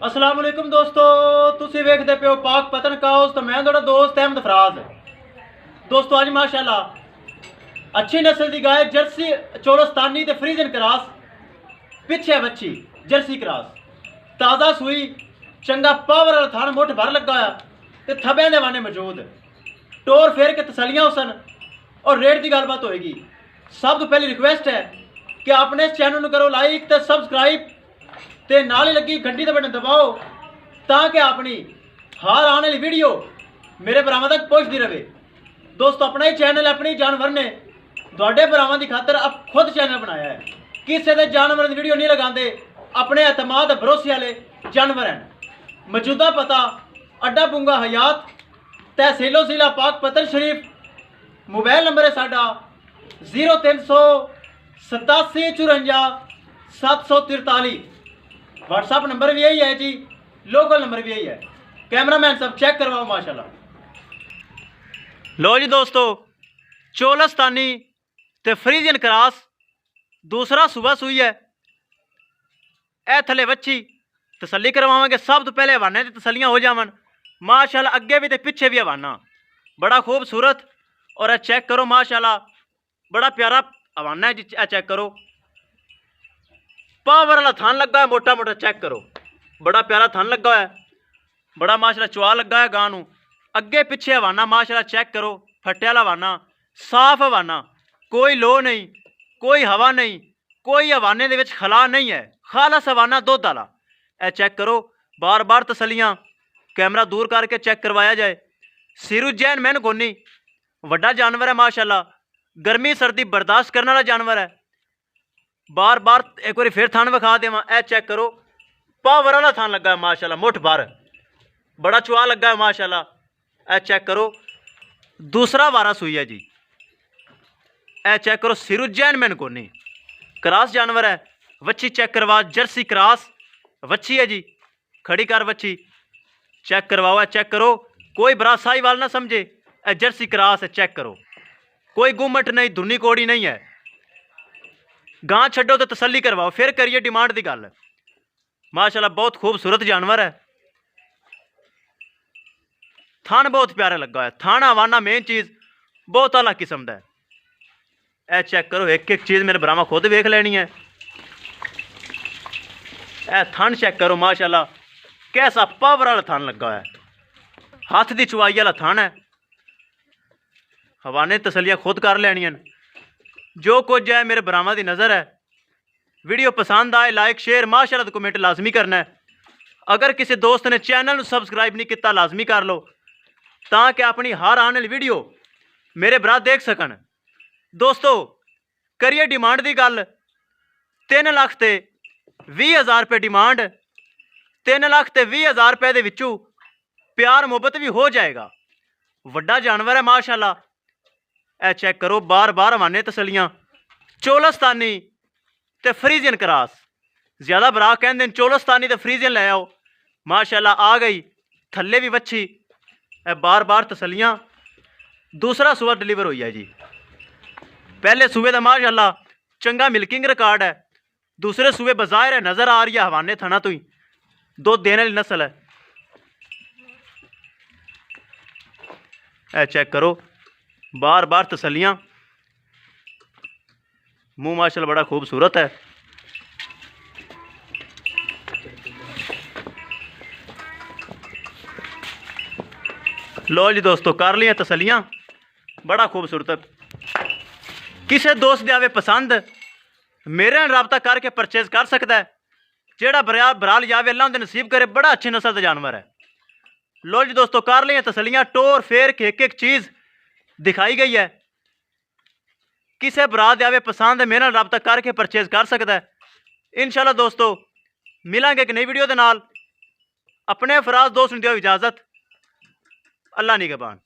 अस्सलाम वालेकुम दोस्तों, तुसी वेखदे पे हो पाक पतन काउस तो मैं थोड़ा दोस्त अहमद फराज। दोस्तों आज माशाल्लाह अच्छी नस्ल की गाय जर्सी चोलस्तानी ते फ्रीजन क्रॉस पिछे बच्ची जर्सी क्रॉस ताज़ा सूई चंगा पावर वाला थान मुठ भर लगा होया ते थब्बे दे वाने मौजूद टोर फेर के तसलियां हुसन और रेट की गलबात होएगी। सब तो पहली रिक्वेस्ट है कि अपने इस चैनल को करो लाइक ते सब्सक्राइब ते नाल ही लगी घंटी का बटन दबाओ ताकि अपनी हर आने वाली वीडियो मेरे भरावां तक पहुंचती रहे। दोस्तों अपना ही चैनल अपनी जानवर ने थोड़े भरावां की खातर अब खुद चैनल बनाया है। किसी के जानवर की वीडियो नहीं लगाते, अपने एतमाद भरोसे वाले जानवर हैं। मौजूदा पता अड्डा बुंगा हयात तहसीलो जिला पाक पतन शरीफ। मोबाइल नंबर है साडा 0387 54 743। व्हाट्सअप नंबर भी यही है जी, लोकल नंबर भी यही है। कैमरामैन सब चेक करवाओ माशाल्लाह। लो जी दोस्तों, चोलस्तानी ते फ्रीजियन क्रॉस दूसरा सुबह सुई है। ए थले बच्ची तसली करवावांगे। सब तो पहले हवाने की तसलियां हो जावन माशाल्लाह, अगे भी ते पिछे भी हवाना बड़ा खूबसूरत। और ए चेक करो माशाल्लाह, बड़ा प्यारा हवाना है जी। ए चेक करो, पावर वाला थान लगा है, मोटा मोटा चेक करो, बड़ा प्यारा थान लगा है, बड़ा माशाल्लाह चुआ लगा है गां नू। अगे पिछे हवाना माशाल्लाह चेक करो, फट्टे वाला हवाना, साफ हवाना, कोई लो नहीं, कोई हवा नहीं, कोई हवाने दे विच खला नहीं है, खालस हवाना दुध वाला। ए चेक करो, बार बार तसलियां कैमरा दूर करके चेक करवाया जाए। सिरू जैन मैन गोनी वड्डा जानवर है माशाल्लाह, गर्मी सर्दी बर्दाश्त करने वाला जानवर है। बार बार एक बार फिर थान विखा देव। ए चेक करो, पावर वाला थान लगा है माशाल्लाह, मुठ भर, बड़ा चुआ लगा है माशाल्लाह। ए चेक करो, दूसरा वारा सुई है जी। ए चेक करो, सिरू जैन मैन कोनी क्रॉस जानवर है। वच्छी चेक करवा, जर्सी क्रॉस वच्छी है जी। खड़ी कर वच्छी, चेक करवाओ। ए चेक करो, कोई बरा साहिवाल ना समझे, ए जर्सी क्रॉस है। चेक करो, कोई गुमट नहीं, धुनी कोड़ी नहीं है। गां छड्डो तो तसली करवाओ, फिर करिए डिमांड की गल। माशाल्लाह बहुत खूबसूरत जानवर है। थान बहुत प्यारा लगा है, थाना हवाना मेन चीज़ बहुत अलग किस्म का है। ए चेक करो, एक एक चीज़ मेरे भरावां खुद वेख लेनी है। ए थान चेक करो माशाल्लाह, कैसा पावर वाला थान लगा है, हाथ की चुवाई वाला थान है। हवाने तसलियां खुद कर लैनियां। जो कुछ है मेरे भरावां की नज़र है। वीडियो पसंद आए लाइक शेयर माशाल्लाह तो कमेंट लाजमी करना है। अगर किसी दोस्त ने चैनल को सब्सक्राइब नहीं किया लाजमी कर लो ताकि अपनी हर आने वाली वीडियो मेरे भरा देख सकन। दोस्तों करिए डिमांड की गल। 3 लाख ते 20,000 रुपये डिमांड, 3 लाख ते 20,000 रुपये दे विचों प्यार मुहब्बत भी हो जाएगा। वड्डा जानवर है माशाल्लाह। ए चेक करो, बार बार हवाने तसलियां चोलस्तानी ते फ्रीजियन क्रॉस। ज़्यादा बरा कहते चोलस्तानी ते फ्रीजियन ले आओ। माशाल्लाह आ गई थल्ले भी वच्छी। ए बार बार तसलियां दूसरा सूबा डिलीवर हुई है जी। पहले सूबे का माशाल्लाह चंगा मिल्किंग रिकॉर्ड है, दूसरे सूबे बाजार है नज़र आ रही है हवाने थना तो ही दुध देने वाली नस्ल है। ए चेक करो, बार बार तसलियां, मुंह माशाल्लाह बड़ा खूबसूरत है। लो जी दोस्तों, कर लिया तसलियां, बड़ा खूबसूरत है। किसी दोस्त दे आवे पसंद मेरे नाल रबता करके परचेज कर सकता है। जेड़ा बराल जावे अल्लाह उनके नसीब करे, बड़ा अच्छी नस्ल का जानवर है। लो जी दोस्तों, कर लिया तसलियां, टोर फेर के एक एक चीज़ दिखाई गई है। किसी बरात आवे पसंद है मेरे नाल रबता करके परचेज कर सकता है। इंशाल्लाह दोस्तों मिलांगे एक नई वीडियो के नाल। अपने फराज दोस्त ने दियो इजाज़त। अल्लाह निगहबान।